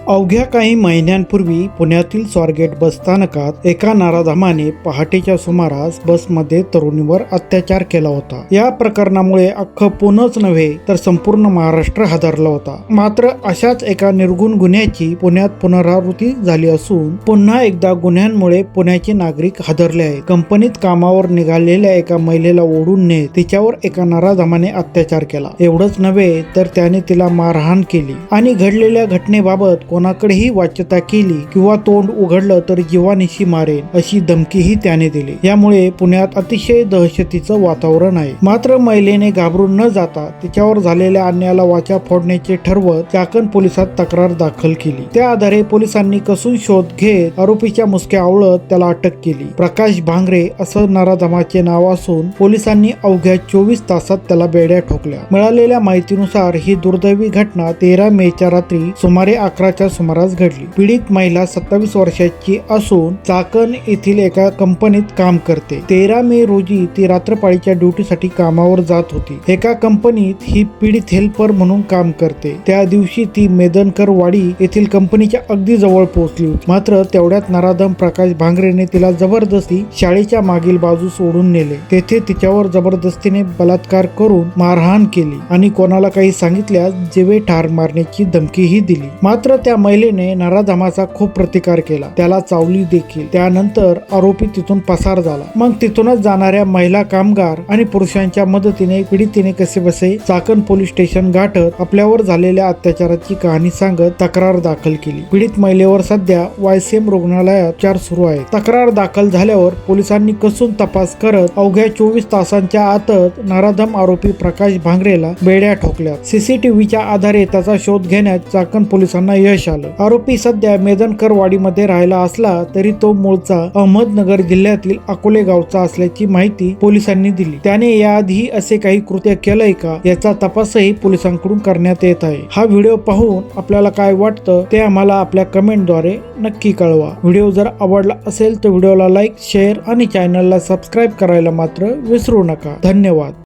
अवघ्या काही महिन्यांपूर्वी पुण्यातील स्वारगेट बसस्थानकात एका नराधमाने पहाटेच्या सुमारास बसमध्ये तरुणीवर अत्याचार केला होता। या प्रकरणामुळे अख्खं पुणेच नव्हे तर संपूर्ण महाराष्ट्र हादरला होता। मात्र अशाच एका निर्गुण गुन्ह्याची पुण्यात पुनरावृत्ती झाली असून पुन्हा एकदा गुन्ह्यांमुळे पुण्याचे नागरिक हादरले आहेत। कंपनीत कामावर निघालेल्या एका महिलेला ओढून नेत तिच्यावर एका नराधमाने अत्याचार केला। एवढंच नव्हे तर त्याने तिला मारहाण केली आणि घडलेल्या घटनेबाबत कोणाकडेही वाच्यता केली किंवा तोंड उघडलं तर जीवानिशी मारेन अशी धमकीही त्याने दिली। यामुळे पुण्यात अतिशय दहशतीचं वातावरण आहे। मात्र महिलेने घाबरून न जाता तिच्यावर झालेल्या अन्यायाला वाचा फोडण्याचे ठरवत चाकण पोलिसात तक्रार दाखल केली। त्या आधारे पोलिसांनी कसून शोध घेत आरोपीच्या मुसक्या आवळत त्याला अटक केली। प्रकाश भांगरे असं नराधमाचे नाव असून पोलिसांनी अवघ्या 24 तासात त्याला बेड्या ठोकल्या। मिळालेल्या माहितीनुसार ही दुर्दैवी घटना 13 मेच्या रात्री सुमारे 11च्या सुमारास घडली। पीडित महिला 27 वर्षाची असून चाकण येथील एका कंपनीत काम करते। 13 मे रोजी ती रात्रपाळीच्या ड्युटीसाठी कामावर जात होती। एका कंपनीत ही पीडित हेल्पर म्हणून काम करते। त्या दिवशी ती मेदनकर वाडी येथील कंपनीच्या अगदी जवळ पोहोचली होती। मात्र तेवढ्यात नराधम प्रकाश भांगरेने तिला जबरदस्ती शाळेच्या मागील बाजूस ओढून नेले। तेथे तिच्यावर जबरदस्तीने बलात्कार करून मारहाण केली आणि कोणाला काही सांगितल्यास जीवे ठार मारण्याची धमकीही दिली। मात्र त्या महिलेने नराधमाचा खूप प्रतिकार केला, त्याला चावली देखील। त्यानंतर आरोपी तिथून पसार झाला। मग तिथूनच जाणाऱ्या महिला कामगार आणि पुरुषांच्या मदतीने पीडितीने कसेबसे चाकण पोलीस स्टेशन गाठत आपल्यावर झालेल्या अत्याचाराची कहाणी सांगत तक्रार दाखल केली। पीडित महिलेवर सध्या वायसीएम रुग्णालयात उपचार सुरू आहे। तक्रार दाखल झाल्यावर पोलिसांनी कसून तपास करत अवघ्या 24 तासांच्या आतच नराधम आरोपी प्रकाश भांगरेला बेड्या ठोकल्या। सीसीटीव्हीच्या आधारे त्याचा शोध घेण्यात चाकण पोलिसांना यश आलं। आरोपी सध्या मेदनकर वाडीमध्ये राहिला असला तरी तो मूळचा अहमदनगर जिल्ह्यातील अकोले गावचा असल्याची माहिती पोलिसांनी दिली। त्याने याआधी असे काही कृत्य केलंय का याचा तपासही पोलिसांकडून करण्यात येत आहे। हा व्हिडिओ पाहून आपल्याला काय वाटतं ते आम्हाला आपल्या कमेंटद्वारे नक्की कळवा। व्हिडिओ जर आवडला असेल तर व्हिडिओला लाईक, शेअर आणि चॅनलला सबस्क्राईब करायला मात्र विसरू नका। धन्यवाद।